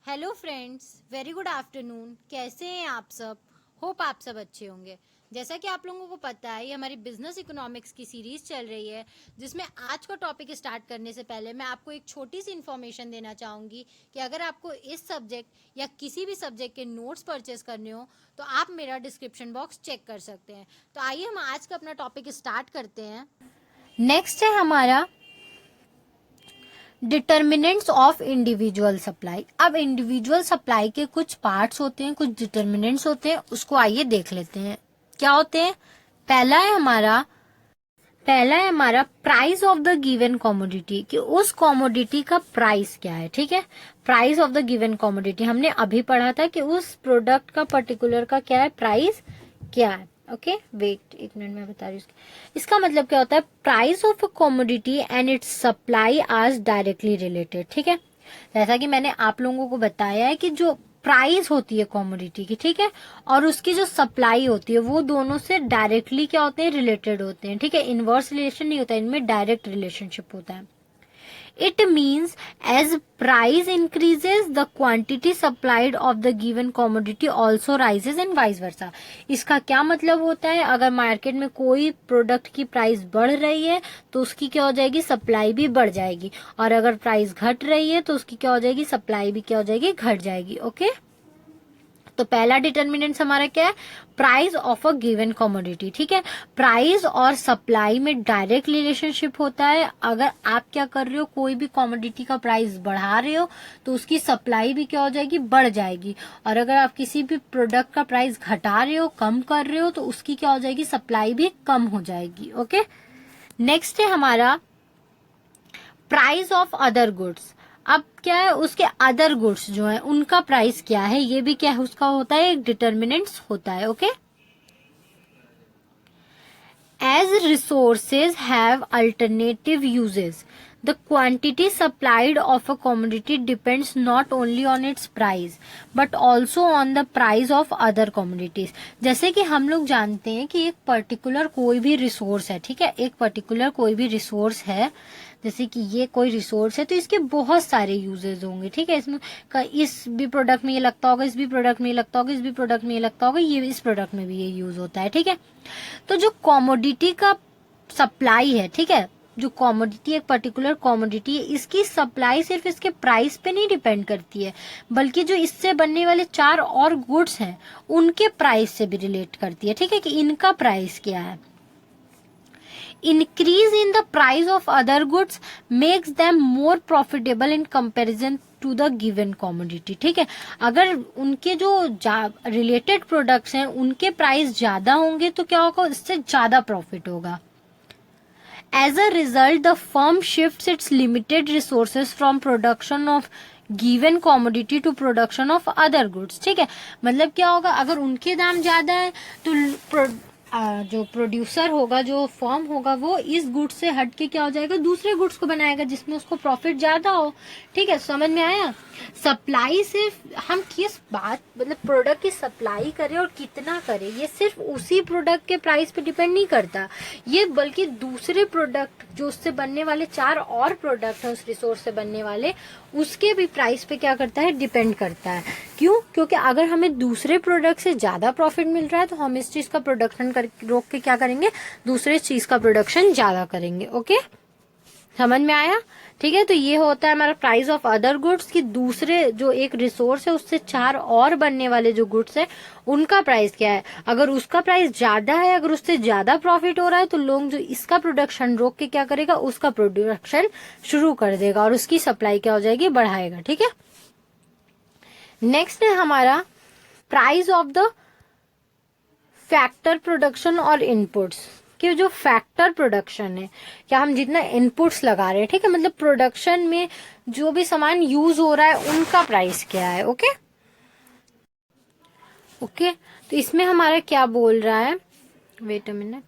Hello friends, very good afternoon. कैसे हैं आप सब? होप आप सब अच्छे होंगे। जैसा कि आप लोगों को पता है, ये हमारी बिजनेस इकोनॉमिक्स की सीरीज चल रही है, जिसमें आज का टॉपिक स्टार्ट करने से पहले मैं आपको एक छोटी सी इन्फॉर्मेशन देना चाहूँगी कि अगर आपको इस सब्जेक्ट या किसी भी सब्जेक्ट के नोट्स परचेस करने हो तो आप मेरा डिस्क्रिप्शन बॉक्स चेक कर सकते हैं। तो आइए हम आज का अपना टॉपिक स्टार्ट करते हैं। नेक्स्ट है हमारा डिटर्मिनेंट्स ऑफ इंडिविजुअल सप्लाई। अब इंडिविजुअल सप्लाई के कुछ पार्ट्स होते हैं, कुछ डिटर्मिनेंट्स होते हैं, उसको आइए देख लेते हैं क्या होते हैं। पहला है हमारा price of the given commodity, कि उस कमोडिटी का प्राइस क्या है। ठीक है, price of the given commodity हमने अभी पढ़ा था कि उस प्रोडक्ट का पर्टिकुलर का क्या है, प्राइस क्या है। ओके वेट, एक मिनट में बता रही हूँ। इसका मतलब क्या होता है, price of a commodity and its supply are directly related. ठीक है, जैसा कि मैंने आप लोगों को बताया है कि जो प्राइस होती है कमोडिटी की, ठीक है, और उसकी जो सप्लाई होती है, वो दोनों से डायरेक्टली क्या होते हैं, रिलेटेड होते हैं। ठीक है, इनवर्स रिलेशन नहीं होता, इनमें डायरेक्ट रिलेशनशिप होता है। It means as price increases, the quantity supplied of the given commodity also rises and vice versa. इसका क्या मतलब होता है, अगर मार्केट में कोई प्रोडक्ट की प्राइस बढ़ रही है तो उसकी क्या हो जाएगी, सप्लाई भी बढ़ जाएगी, और अगर प्राइस घट रही है तो उसकी क्या हो जाएगी, सप्लाई भी क्या हो जाएगी, घट जाएगी। ओके, तो पहला डिटर्मिनेंट हमारा क्या है, price of a given commodity. ठीक है, प्राइस और सप्लाई में डायरेक्ट रिलेशनशिप होता है। अगर आप क्या कर रहे हो, कोई भी कमोडिटी का प्राइस बढ़ा रहे हो तो उसकी सप्लाई भी क्या हो जाएगी, बढ़ जाएगी, और अगर आप किसी भी प्रोडक्ट का प्राइस घटा रहे हो, कम कर रहे हो, तो उसकी क्या हो जाएगी, सप्लाई भी कम हो जाएगी। ओके, नेक्स्ट है हमारा प्राइस ऑफ अदर गुड्स। अब क्या है, उसके अदर गुड्स जो है उनका प्राइस क्या है, ये भी क्या है, उसका होता है, एक डिटर्मिनेंट्स होता है। Okay, as resources have alternative uses, the quantity supplied of a commodity depends not only on its price but also on the price of other commodities. जैसे कि हम लोग जानते हैं कि एक पर्टिकुलर कोई भी रिसोर्स है, ठीक है, एक पर्टिकुलर कोई भी रिसोर्स है, जैसे कि ये कोई रिसोर्स है तो इसके बहुत सारे यूजेस होंगे। ठीक है, इसमें इस भी प्रोडक्ट में ये लगता होगा, इस भी प्रोडक्ट में ये लगता होगा, इस भी प्रोडक्ट में ये लगता होगा, ये इस प्रोडक्ट में भी ये यूज होता है। ठीक है, तो जो कॉमोडिटी का सप्लाई है, ठीक है, जो कॉमोडिटी, एक पर्टिकुलर कॉमोडिटी है, इसकी सप्लाई सिर्फ इसके प्राइस पे नहीं डिपेंड करती है, बल्कि जो इससे बनने वाले चार और गुड्स हैं उनके प्राइस से भी रिलेट करती है। ठीक है, कि इनका प्राइस क्या है। Increase in the price of other goods makes them more profitable in comparison to the given commodity. ठीक है, अगर उनके जो रिलेटेड प्रोडक्ट्स हैं उनके प्राइस ज्यादा होंगे तो क्या होगा, इससे ज्यादा प्रॉफिट होगा। As a result the firm shifts its limited resources from production of given commodity to production of other goods. ठीक है, मतलब क्या होगा, अगर उनके दाम ज्यादा है तो जो प्रोड्यूसर होगा, जो फर्म होगा, वो इस गुड्स से हट के क्या हो जाएगा, दूसरे गुड्स को बनाएगा जिसमें उसको प्रॉफिट ज्यादा हो। ठीक है, समझ में आया। सप्लाई सिर्फ हम किस बात, मतलब प्रोडक्ट की सप्लाई करें और कितना करें, ये सिर्फ उसी प्रोडक्ट के प्राइस पे डिपेंड नहीं करता, ये बल्कि दूसरे प्रोडक्ट जो उससे बनने वाले चार और प्रोडक्ट है उस रिसोर्स से बनने वाले, उसके भी प्राइस पे क्या करता है, डिपेंड करता है। क्यों? क्योंकि अगर हमें दूसरे प्रोडक्ट से ज्यादा प्रॉफिट मिल रहा है तो हम इस चीज का प्रोडक्शन रोक के क्या करेंगे, दूसरे चीज का प्रोडक्शन ज्यादा करेंगे। ओके, समझ में आया। ठीक है, तो ये होता है हमारा प्राइस ऑफ अदर गुड्स, कि दूसरे जो एक रिसोर्स है उससे चार और बनने वाले जो गुड्स है उनका प्राइस क्या है। अगर उसका प्राइस ज्यादा है, अगर उससे ज्यादा प्रॉफिट हो रहा है तो लोग जो इसका प्रोडक्शन रोक के क्या करेगा, उसका प्रोडक्शन शुरू कर देगा और उसकी सप्लाई क्या हो जाएगी, बढ़ाएगा। ठीक है, नेक्स्ट है हमारा price of the factor production और इनपुट्स, कि जो फैक्टर प्रोडक्शन है, क्या हम जितना इनपुट्स लगा रहे हैं, ठीक है, मतलब प्रोडक्शन में जो भी सामान यूज हो रहा है उनका प्राइस क्या है। ओके ओके, तो इसमें हमारा क्या बोल रहा है, वेट अ मिनट,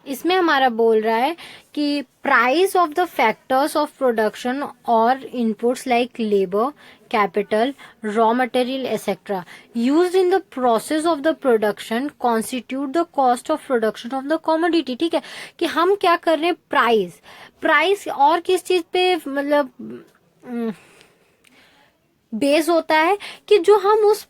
इसमें हमारा बोल रहा है कि price of the factors of production और inputs like labour, capital, raw material etcetera used in the process of the production constitute the cost of production of the commodity. ठीक है, कि हम क्या कर रहे हैं, प्राइस और किस चीज पे, मतलब बेस होता है कि जो हम उस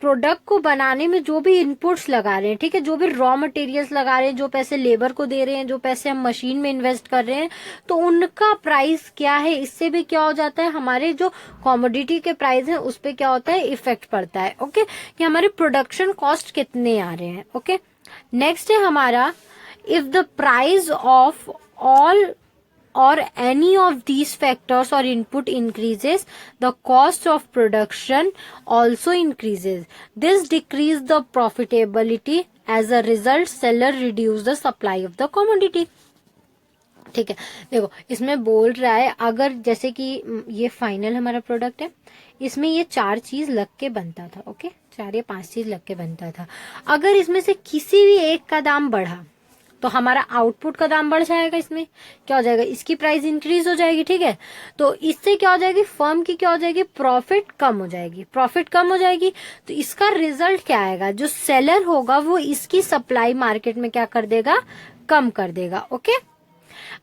प्रोडक्ट को बनाने में जो भी इनपुट्स लगा रहे हैं, ठीक है, जो भी रॉ मटेरियल्स लगा रहे हैं, जो पैसे लेबर को दे रहे हैं, जो पैसे हम मशीन में इन्वेस्ट कर रहे हैं, तो उनका प्राइस क्या है, इससे भी क्या हो जाता है, हमारे जो कमोडिटी के प्राइस है उस पर क्या होता है, इफेक्ट पड़ता है। ओके, कि हमारे प्रोडक्शन कॉस्ट कितने आ रहे हैं। ओके, नेक्स्ट है हमारा, if the price of all or any of these factors or input increases, the cost of production also increases. This decrease the profitability. As a result, seller reduce the supply of the commodity. ठीक है, देखो इसमें बोल रहा है, अगर जैसे कि ये फाइनल हमारा प्रोडक्ट है, इसमें ये 4 चीज लग के बनता था। ओके, 4 या 5 चीज लग के बनता था। अगर इसमें से किसी भी एक का दाम बढ़ा तो हमारा आउटपुट का दाम बढ़ जाएगा, इसमें क्या हो जाएगा, इसकी प्राइस इंक्रीज हो जाएगी। ठीक है, तो इससे क्या हो जाएगी, फर्म की क्या हो जाएगी, प्रॉफिट कम हो जाएगी। प्रॉफिट कम हो जाएगी तो इसका रिजल्ट क्या आएगा, जो सेलर होगा वो इसकी सप्लाई मार्केट में क्या कर देगा, कम कर देगा। ओके,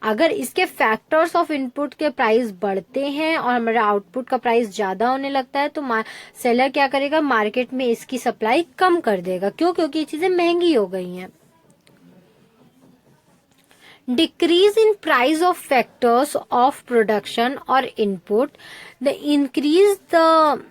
अगर इसके फैक्टर्स ऑफ इनपुट के प्राइस बढ़ते हैं और हमारा आउटपुट का प्राइस ज्यादा होने लगता है तो सेलर क्या करेगा, मार्केट में इसकी सप्लाई कम कर देगा। क्यों, क्योंकि ये चीजें महंगी हो गई हैं। Decrease in price of factors of production or input, the increase the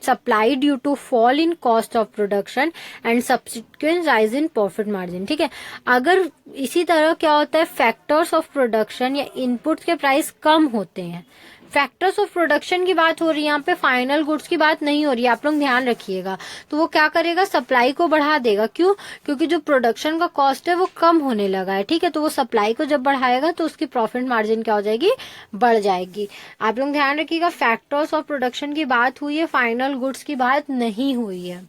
supply due to fall in cost of production and subsequent rise in profit margin। ठीक है, अगर इसी तरह क्या होता है, फैक्टर्स ऑफ प्रोडक्शन या इनपुट के प्राइस कम होते हैं, फैक्टर्स ऑफ प्रोडक्शन की बात हो रही है यहाँ पे, फाइनल गुड्स की बात नहीं हो रही है, आप लोग ध्यान रखिएगा। तो वो क्या करेगा, सप्लाई को बढ़ा देगा। क्यों, क्योंकि जो प्रोडक्शन का कॉस्ट है वो कम होने लगा है। ठीक है, तो वो सप्लाई को जब बढ़ाएगा तो उसकी प्रॉफिट मार्जिन क्या हो जाएगी, बढ़ जाएगी। आप लोग ध्यान रखिएगा, फैक्टर्स ऑफ प्रोडक्शन की बात हुई है, फाइनल गुड्स की बात नहीं हुई है।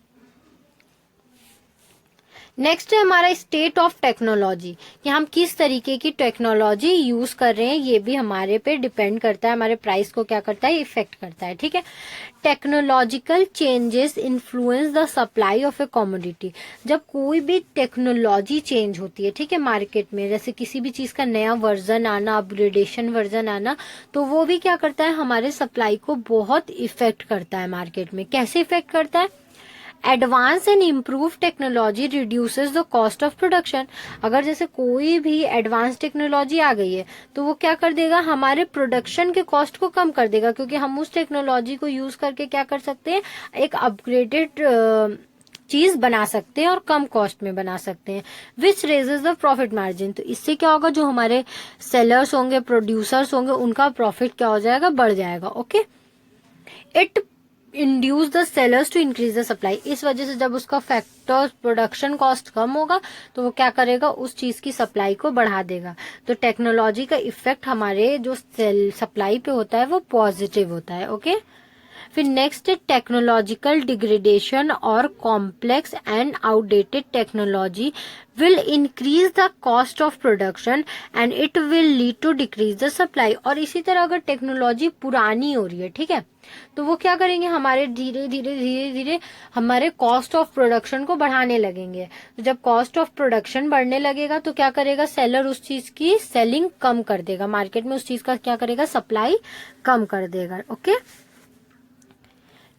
नेक्स्ट है हमारा स्टेट ऑफ टेक्नोलॉजी, कि हम किस तरीके की टेक्नोलॉजी यूज कर रहे हैं, ये भी हमारे पे डिपेंड करता है, हमारे प्राइस को क्या करता है, इफेक्ट करता है। ठीक है, technological changes influence the supply of A commodity. जब कोई भी टेक्नोलॉजी चेंज होती है, ठीक है, मार्केट में, जैसे किसी भी चीज का नया वर्जन आना, अपग्रेडेशन वर्जन आना, तो वो भी क्या करता है, हमारे सप्लाई को बहुत इफेक्ट करता है मार्केट में। कैसे इफेक्ट करता है, advance and improve technology reduces the cost of production. अगर जैसे कोई भी एडवांस टेक्नोलॉजी आ गई है तो वो क्या कर देगा, हमारे प्रोडक्शन के कॉस्ट को कम कर देगा, क्योंकि हम उस टेक्नोलॉजी को यूज करके क्या कर सकते हैं, एक अपग्रेडेड चीज बना सकते हैं और कम कॉस्ट में बना सकते हैं, विच रेजेस द प्रॉफिट मार्जिन। तो इससे क्या होगा, जो हमारे सेलर्स होंगे, प्रोड्यूसर्स होंगे, उनका प्रॉफिट क्या हो जाएगा, बढ़ जाएगा। Okay, it induce the sellers to increase the supply. इस वजह से जब उसका फैक्टर प्रोडक्शन कॉस्ट कम होगा तो वो क्या करेगा, उस चीज की सप्लाई को बढ़ा देगा। तो टेक्नोलॉजी का इफेक्ट हमारे जो सप्लाई पे होता है वो पॉजिटिव होता है। ओके, फिर नेक्स्ट है टेक्नोलॉजिकल डिग्रेडेशन और complex and outdated technology will increase the cost of production and it will lead to decrease the supply। और इसी तरह अगर टेक्नोलॉजी पुरानी हो रही है, ठीक है, तो वो क्या करेंगे, हमारे धीरे धीरे हमारे कॉस्ट ऑफ प्रोडक्शन को बढ़ाने लगेंगे। तो जब कॉस्ट ऑफ प्रोडक्शन बढ़ने लगेगा तो क्या करेगा, सेलर उस चीज की सेलिंग कम कर देगा, मार्केट में उस चीज का क्या करेगा, सप्लाई कम कर देगा। ओके,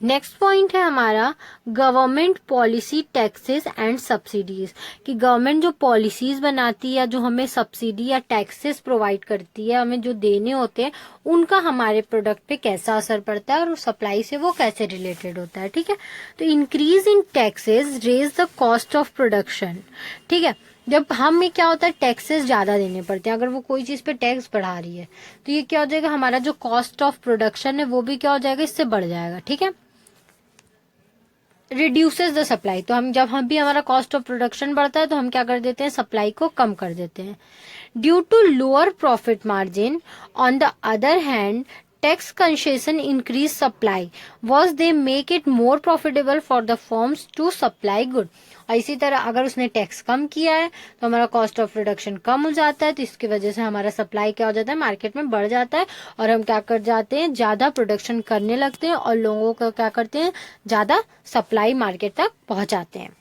नेक्स्ट पॉइंट है हमारा government policy, taxes and subsidies. कि गवर्नमेंट जो पॉलिसीज बनाती है, जो हमें सब्सिडी या टैक्सेस प्रोवाइड करती है, हमें जो देने होते हैं, उनका हमारे प्रोडक्ट पे कैसा असर पड़ता है और सप्लाई से वो कैसे रिलेटेड होता है। ठीक है, तो increase in taxes raise the cost of production. ठीक है, जब हमें क्या होता है, टैक्सेस ज्यादा देने पड़ते हैं, अगर वो कोई चीज पे टैक्स बढ़ा रही है तो ये क्या हो जाएगा, हमारा जो कॉस्ट ऑफ प्रोडक्शन है वो भी क्या हो जाएगा, इससे बढ़ जाएगा। ठीक है, रिड्यूसेस द सप्लाई। तो हम जब भी हमारा कॉस्ट ऑफ प्रोडक्शन बढ़ता है तो हम क्या कर देते हैं, सप्लाई को कम कर देते हैं। Due to lower profit margin on the other hand, tax concession increase supply was they make it more profitable for the firms to supply good. और इसी तरह अगर उसने टैक्स कम किया है तो हमारा कॉस्ट ऑफ प्रोडक्शन कम हो जाता है, तो इसकी वजह से हमारा सप्लाई क्या हो जाता है, मार्केट में बढ़ जाता है और हम क्या कर जाते हैं, ज्यादा प्रोडक्शन करने लगते हैं और लोगों को क्या करते हैं, ज्यादा सप्लाई मार्केट तक पहुंचाते हैं।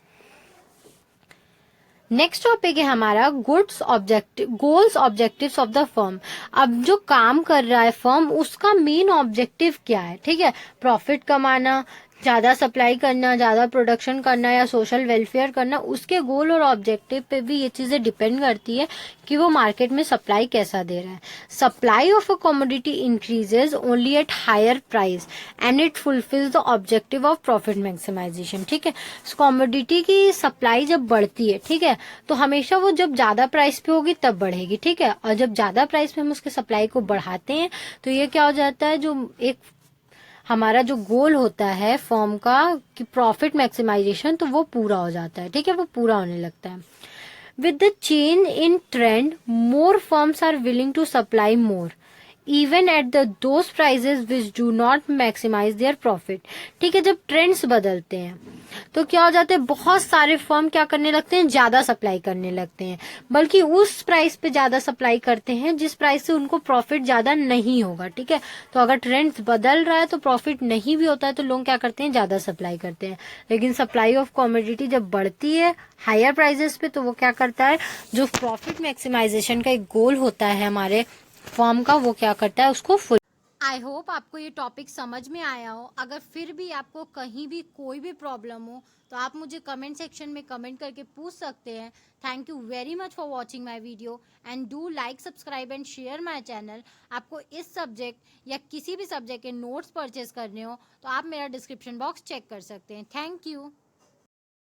नेक्स्ट टॉपिक है हमारा goals objectives of the firm. अब जो काम कर रहा है फर्म, उसका मेन ऑब्जेक्टिव क्या है, ठीक है। प्रॉफिट कमाना, ज्यादा सप्लाई करना, ज्यादा प्रोडक्शन करना या सोशल वेलफेयर करना, उसके गोल और ऑब्जेक्टिव पे भी ये चीजें डिपेंड करती है कि वो मार्केट में सप्लाई कैसा दे रहा है। Supply of a commodity increases only at higher price and it fulfils the objective of profit maximisation, ठीक है। कमोडिटी की सप्लाई जब बढ़ती है, ठीक है, तो हमेशा वो जब ज्यादा प्राइस पे होगी तब बढ़ेगी, ठीक है। और जब ज्यादा प्राइस पे हम उसके सप्लाई को बढ़ाते हैं तो ये क्या हो जाता है, जो एक हमारा जो गोल होता है फर्म का कि प्रॉफिट मैक्सिमाइजेशन, तो वो पूरा हो जाता है, ठीक है, वो पूरा होने लगता है। With the change in trend more firms are willing to supply more even at the those prices which do not maximise their profit, ठीक है। जब ट्रेंड्स बदलते हैं तो क्या हो जाते हैं, बहुत सारे फर्म क्या करने लगते हैं, ज्यादा सप्लाई करने लगते हैं, बल्कि उस प्राइस पे ज्यादा सप्लाई करते हैं जिस प्राइस से उनको प्रॉफिट ज्यादा नहीं होगा, ठीक है। तो अगर ट्रेंड्स बदल रहा है तो प्रॉफिट नहीं भी होता है तो लोग क्या करते हैं, ज्यादा सप्लाई करते हैं। लेकिन सप्लाई ऑफ कमोडिटी जब बढ़ती है हायर प्राइजेस पे, तो वो क्या करता है, जो प्रॉफिट मैक्सिमाइजेशन का एक गोल होता है हमारे फर्म का, वो क्या करता है, उसको फुल। आई होप आपको ये टॉपिक समझ में आया हो। अगर फिर भी आपको कहीं भी कोई भी प्रॉब्लम हो तो आप मुझे कमेंट सेक्शन में कमेंट करके पूछ सकते हैं। Thank you very much for watching my video and do like, subscribe and share my channel. आपको इस सब्जेक्ट या किसी भी सब्जेक्ट के नोट्स परचेज करने हो तो आप मेरा डिस्क्रिप्शन बॉक्स चेक कर सकते हैं। Thank you.